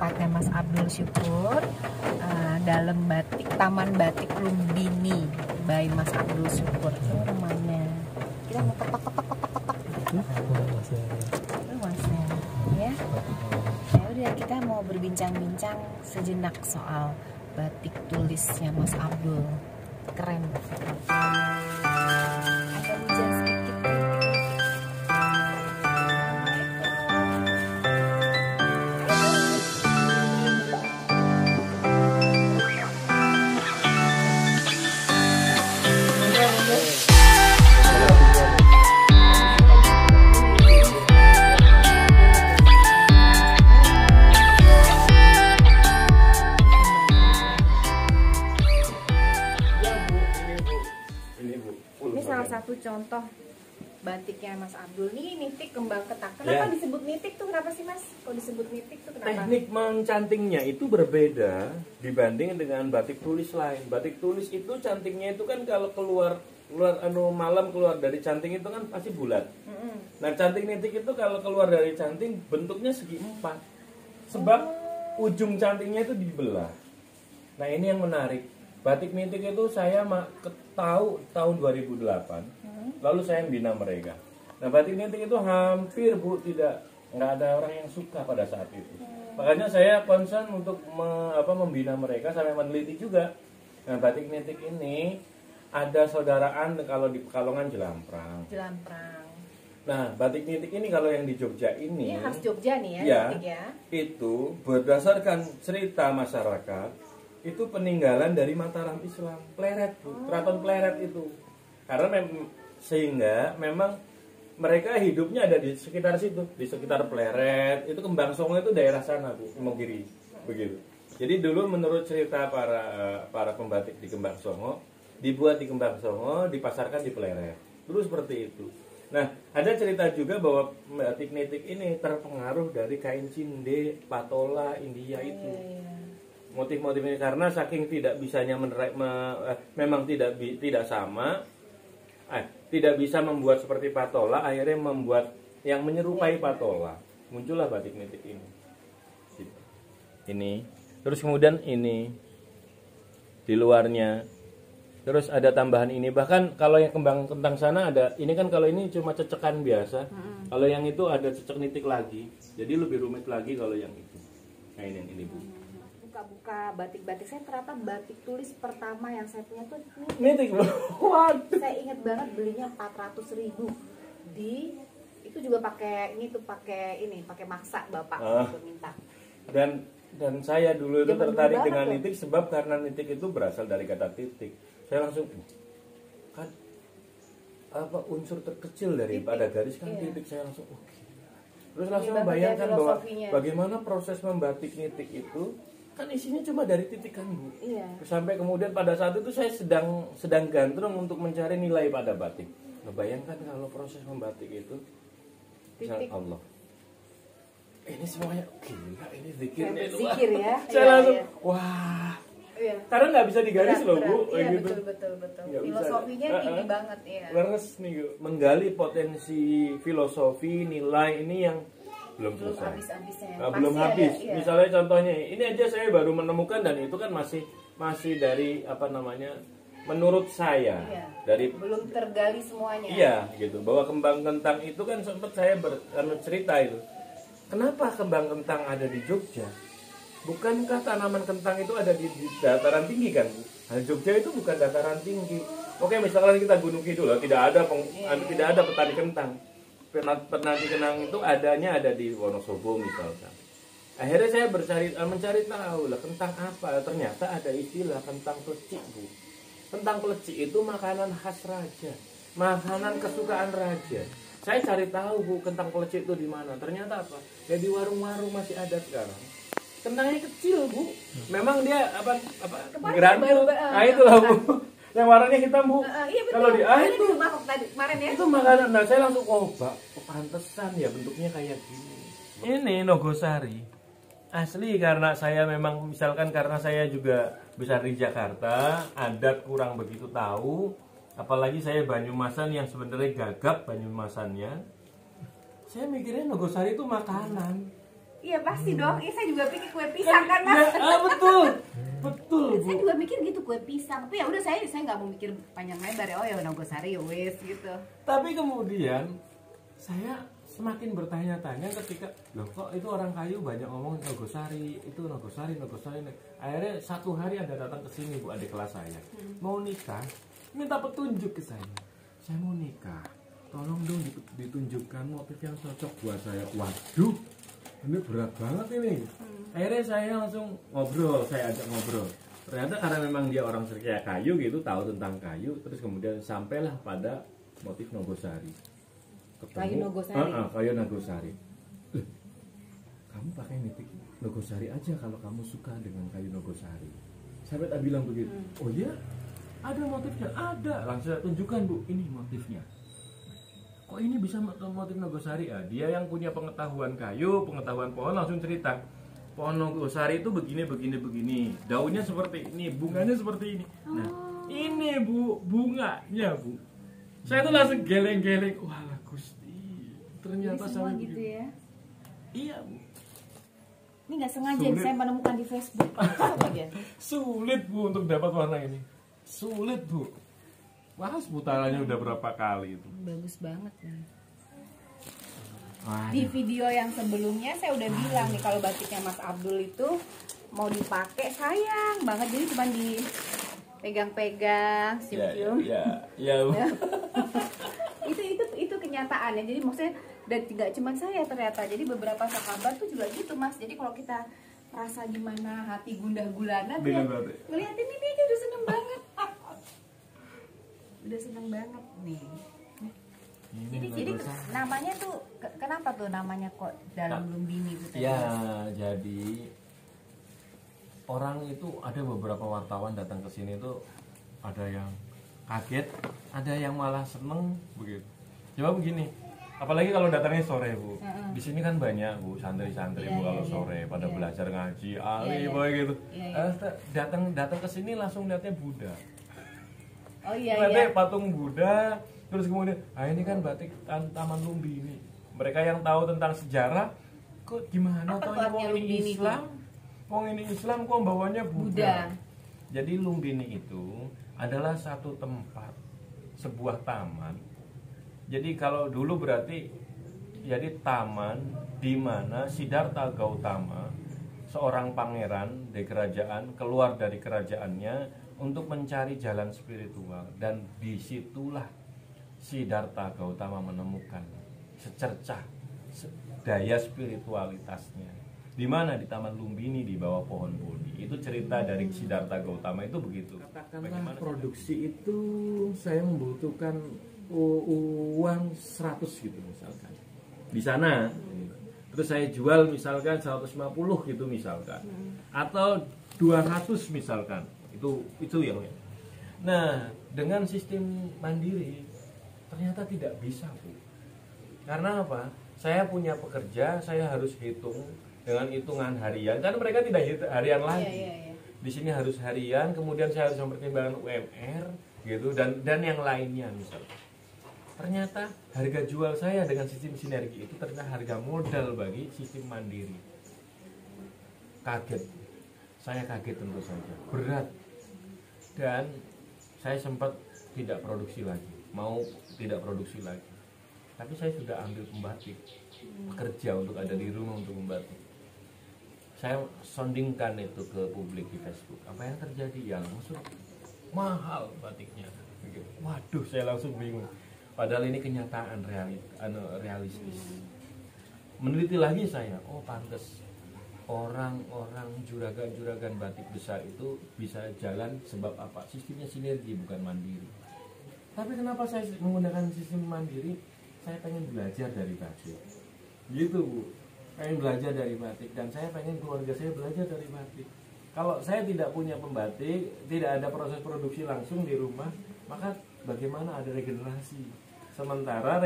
tempatnya Mas Abdul Syukur, dalam batik Taman Batik Lumbini by Mas Abdul Syukur. Itu rumahnya. Kita mau ketok-ketok Masnya, ya. Ya udah, kita mau berbincang-bincang sejenak soal batik tulisnya Mas Abdul. Keren. Ada hujan sedikit. Satu contoh batiknya Mas Abdul nih, nitik kembang ketak. Kenapa disebut nitik tuh? Kenapa sih Mas? Kok disebut nitik tuh kenapa? Teknik mencantingnya itu berbeda dibanding dengan batik tulis lain. Batik tulis itu cantingnya itu kan kalau keluar malam keluar dari canting itu kan pasti bulat. Nah, canting nitik itu kalau keluar dari canting bentuknya segi empat. Sebab ujung cantingnya itu dibelah. Nah, ini yang menarik. Batik nitik itu saya tahu tahun 2008. Lalu saya bina mereka. Nah, batik nitik itu hampir nggak ada orang yang suka pada saat itu. Makanya saya concern untuk membina mereka sampai meneliti juga. Nah, batik nitik ini ada saudaraan kalau di Pekalongan Jelamprang. Nah, batik nitik ini kalau yang di Jogja ini khas Jogja nih ya, nitik ya. Itu berdasarkan cerita masyarakat, itu peninggalan dari Mataram Islam, Pleret, Keraton Pleret itu. Karena sehingga memang mereka hidupnya ada di sekitar situ, di sekitar Pleret. Itu Kembang Songo itu daerah sana, Bu, Imogiri, begitu. Jadi dulu menurut cerita para pembatik di Kembang Songo, dibuat di Kembang Songo, dipasarkan di Pleret. Dulu seperti itu. Nah, ada cerita juga bahwa batik nitik ini terpengaruh dari kain cinde, patola, India itu. Motif-motif ini karena saking tidak bisanya memang tidak sama, tidak bisa membuat seperti patola, akhirnya membuat yang menyerupai patola. Muncullah batik nitik ini. Ini, terus kemudian ini di luarnya, terus ada tambahan ini. Bahkan kalau yang kembang kentang sana ada, ini kan kalau ini cuma cecekan biasa, kalau yang itu ada cecek nitik lagi, jadi lebih rumit lagi kalau yang itu. Nah, ini Bu. Buka batik-batik saya, ternyata batik tulis pertama yang saya punya tuh nitik. Saya ingat banget belinya 400.000 itu juga pakai pakai maksa bapak untuk minta. Dan saya dulu itu tertarik dengan nitik sebab karena nitik itu berasal dari kata titik. Saya langsung kan unsur terkecil daripada garis kan titik. Saya langsung terus langsung membayangkan bahwa bagaimana proses membatik nitik itu kan isinya cuma dari titik kan, Bu. Sampai kemudian pada saat itu saya sedang gandrung untuk mencari nilai pada batik. Nah, bayangkan kalau proses membatik itu titik. Allah. Ini semuanya gila, ini zikir ya. Saya langsung wah. Karena nggak bisa digaris loh, Bu. Iya, betul. Filosofinya tinggi banget ya. Leres nih, menggali potensi filosofi, nilai ini yang belum selesai. Belum habis. Misalnya contohnya, ini aja saya baru menemukan dan itu kan masih dari menurut saya dari belum tergali semuanya. Iya, gitu. Bahwa kembang kentang itu kan sempat saya cerita itu. Kenapa kembang kentang ada di Jogja? Bukankah tanaman kentang itu ada di dataran tinggi kan? Nah, Jogja itu bukan dataran tinggi. Oke, misalkan kita Gunung Kidul, tidak ada petani kentang. Petani kentang itu adanya ada di Wonosobo misalkan. Akhirnya saya mencari tahu lah kentang apa. Ternyata ada istilah kentang pelecik, Bu. Kentang pelecik itu makanan khas raja, makanan kesukaan raja. Saya cari tahu, Bu, kentang pelecik itu di mana. Ternyata apa? Ya di warung-warung masih ada sekarang. Kentangnya kecil, Bu. Memang dia granul. Nah, itulah, Bu. Yang warnanya hitam, Bu. Iya, betul. Kalau itu kemarin ya. Itu makanan. Nah, saya langsung pantesan ya bentuknya kayak gini. Ini Nogosari. Asli karena saya memang karena saya juga besar di Jakarta, adat kurang begitu tahu. Apalagi saya Banyumasan yang sebenarnya gagap Banyumasannya. Saya mikirnya Nogosari itu makanan. Iya pasti dong. Saya juga pikir kue pisang kan mas. Betul, betul Bu. Saya juga mikir gitu kue pisang. Tapi ya udah saya nggak mau mikir panjang lebar ya. Oh ya Nogosari ya wes gitu. Tapi kemudian saya semakin bertanya-tanya ketika loh kok itu orang kayu banyak ngomong Nogosari, itu Nogosari. Akhirnya satu hari ada datang ke sini Bu, adik kelas saya mau nikah, minta petunjuk ke saya. Saya mau nikah, tolong dong ditunjukkan motif yang cocok buat saya. Waduh, ini berat banget ini. Akhirnya saya langsung ngobrol, saya ajak ngobrol. Ternyata karena memang dia orang kayak kayu gitu, tahu tentang kayu, terus kemudian sampailah pada motif Nogosari. Kayu Nogosari. Kayu Nogosari. Kamu pakai motif Nogosari aja kalau kamu suka dengan kayu Nogosari. Sampai tak bilang begitu. Oh iya? Ada motifnya? Ada. Langsung saya tunjukkan Bu, ini motifnya. Kok ini bisa motif Nogosari? Dia yang punya pengetahuan kayu, pengetahuan pohon langsung cerita. Pohon Nogosari itu begini. Daunnya seperti ini, bunganya seperti ini. Nah, ini Bu, bunganya Bu. Saya tuh langsung geleng-geleng. Wah, Gusti. Ternyata semua gitu ya. Iya Bu. Ini nggak sengaja saya menemukan di Facebook. Sulit Bu untuk dapat warna ini. Sulit Bu. Wah, putarannya udah berapa kali itu. Bagus banget nih. Wah, di video yang sebelumnya saya udah bilang nih kalau batiknya Mas Abdul itu mau dipakai sayang banget, jadi cuma dipegang-pegang, cium-cium. Ya. itu kenyataannya. Jadi maksudnya dan tidak cuma saya ternyata, jadi beberapa sahabat tuh juga gitu Mas. Jadi kalau kita rasa gimana hati gundah gulana ya, ngeliatin ini aja udah seneng banget. Udah seneng banget nih. Jadi namanya tuh kenapa tuh namanya kok dalam Lumbini itu? Ya, jadi orang itu ada beberapa wartawan datang ke sini tuh ada yang kaget, ada yang malah seneng begitu. Coba begini, apalagi kalau datangnya sore Bu. Di sini kan banyak Bu santri-santri Bu kalau sore pada belajar ngaji, boy gitu. Datang ke sini langsung lihatnya Buddha. Oh iya. Lihatnya patung Buddha. Terus kemudian, ini kan batik Taman Lumbini. Mereka yang tahu tentang sejarah, kok gimana kok ini Islam? Kok ini Islam kok bawanya Buddha? Jadi Lumbini itu adalah satu tempat, sebuah taman. Jadi kalau dulu berarti jadi taman di mana Siddhartha Gautama, seorang pangeran di kerajaan, keluar dari kerajaannya untuk mencari jalan spiritual, dan disitulah Siddhartha Gautama menemukan secercah daya spiritualitasnya. Di mana? Di Taman Lumbini di bawah pohon Bodhi. Itu cerita dari Siddhartha Gautama itu begitu. Katakanlah produksi itu saya membutuhkan uang 100 gitu misalkan. Di sana. Terus saya jual misalkan 150 gitu misalkan. Atau 200 misalkan. Itu yang. Nah, dengan sistem mandiri ternyata tidak bisa Bu. Karena apa? Saya punya pekerja, saya harus hitung dengan hitungan harian. Karena mereka tidak harian lagi. Di sini harus harian, kemudian saya harus mempertimbangkan UMR gitu dan yang lainnya misalnya. Ternyata harga jual saya dengan sistem sinergi itu ternyata harga modal bagi sistem mandiri. Kaget. Saya kaget tentu saja. Berat. Dan saya sempat tidak produksi lagi. Mau tidak produksi lagi, tapi saya sudah ambil pembatik, bekerja untuk ada di rumah untuk membatik. Saya sondingkan itu ke publik di Facebook. Apa yang terjadi? Ya langsung mahal batiknya. Waduh, saya langsung bingung. Padahal ini kenyataan realistis. Meneliti lagi saya, pantas orang-orang juragan batik besar itu bisa jalan sebab apa? Sistemnya sinergi bukan mandiri. Tapi kenapa saya menggunakan sistem mandiri? Saya pengen belajar dari batik. Gitu Bu. Pengen belajar dari batik. Dan saya pengen keluarga saya belajar dari batik. Kalau saya tidak punya pembatik, tidak ada proses produksi langsung di rumah, maka bagaimana ada regenerasi? Sementara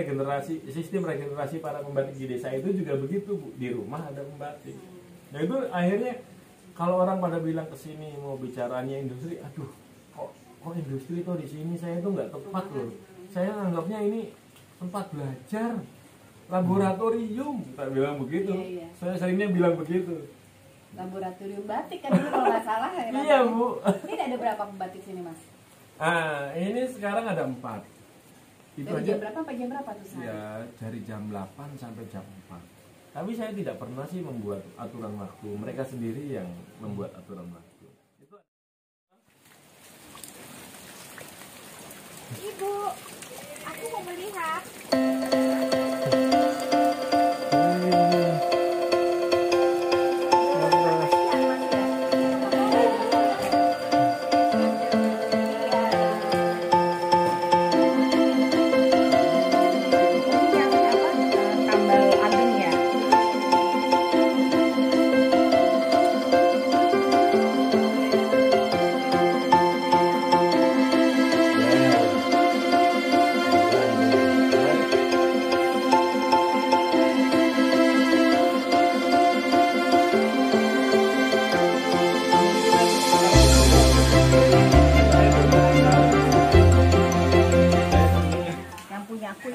sistem regenerasi para pembatik di desa itu juga begitu Bu. Di rumah ada pembatik. Nah itu akhirnya kalau orang pada bilang ke sini mau bicaranya industri, aduh kok industri itu di sini saya itu nggak tepat loh. Saya anggapnya ini tempat belajar. laboratorium, tak bilang begitu. Iya. Saya seringnya bilang begitu. Laboratorium batik kan dulu kalau nggak salah ya. Iya, Bu. Ini ada berapa pembatik sini, Mas? Ini sekarang ada 4. Itu Dari aja. jam berapa sampai jam berapa tuh sehari? Ya, dari jam 8 sampai jam 4. Tapi saya tidak pernah sih membuat aturan waktu. Mereka sendiri yang membuat aturan waktu. Itu Ibu, aku mau melihat.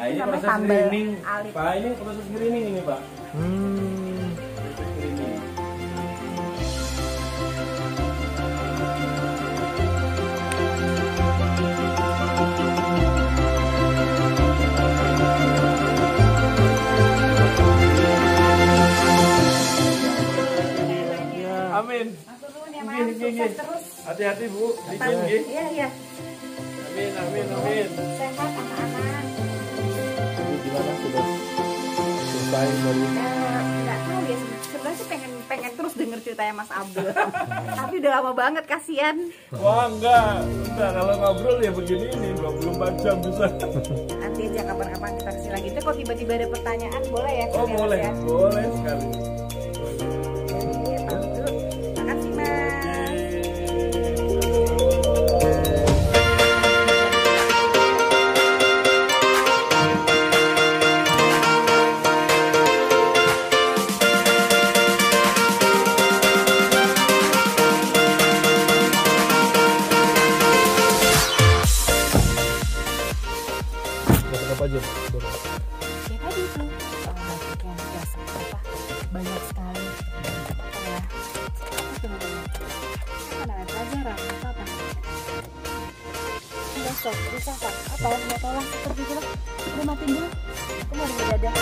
ini namanya proses tambal greening. alit. Pak, ini proses greening ini, Pak. Proses greening. Amin. Masuk dulu nih, Mas. Gini, gini. Sukses terus. Hati-hati, Bu. Dikit, Tetap. gini. Iya, iya. Amin, amin, amin. Sehat anak-anak. Ini gimana sudah selesai dari Nggak tahu ya, sebenarnya sih pengen terus denger ceritanya Mas Abdul. Tapi udah lama banget, kasihan. Wah, enggak. Kalau ngobrol ya begini ini 24 jam bisa. Nanti aja kapan-kapan kita kesini lagi. Itu kalau tiba-tiba ada pertanyaan boleh ya? Oh, Mas, ya? boleh. Boleh sekali. Iya, Pak Abdul. Makasih, Mas. Berapa jam? Ya tadi itu batik yang biasa apa banyak sekali apa ya apa tuh namanya apa namanya pelajaran apa besok bisa apa nggak tahu lah seperti itu lah udah matiin dulu aku mau mendadak